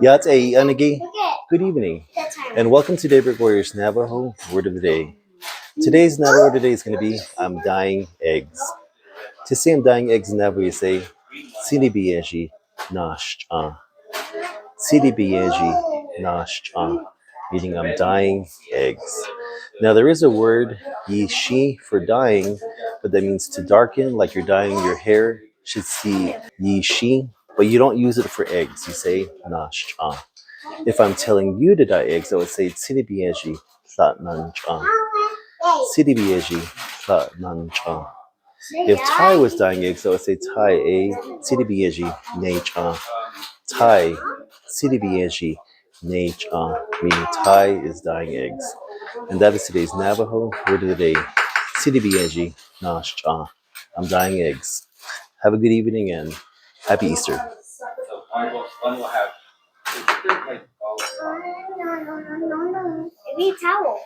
Yate Anagi. Good evening, and welcome to Daybreak Warriors Navajo Word of the Day. Today's Navajo Word of the Day is going to be I'm dyeing eggs. To say I'm dyeing eggs in Navajo, you say Tsídii naashch'a. Tsídii naashch'a, meaning I'm dyeing eggs. Now there is a word zhii for dyeing, but that means to darken, like you're dyeing your hair. Should see zhii, but you don't use it for eggs. You say naashch'a. If I'm telling you to dye eggs, I would say Tsídii naashch'a. Tsídii naashch'a. If Thai was dyeing eggs, I would say Thai a Tsídii naashch'a. Thai Tsídii naashch'a, meaning Thai is dyeing eggs. And that is today's Navajo word of the day. Tsídii naashch'a. I'm dyeing eggs. Have a good evening and happy Easter. Maybe a towel.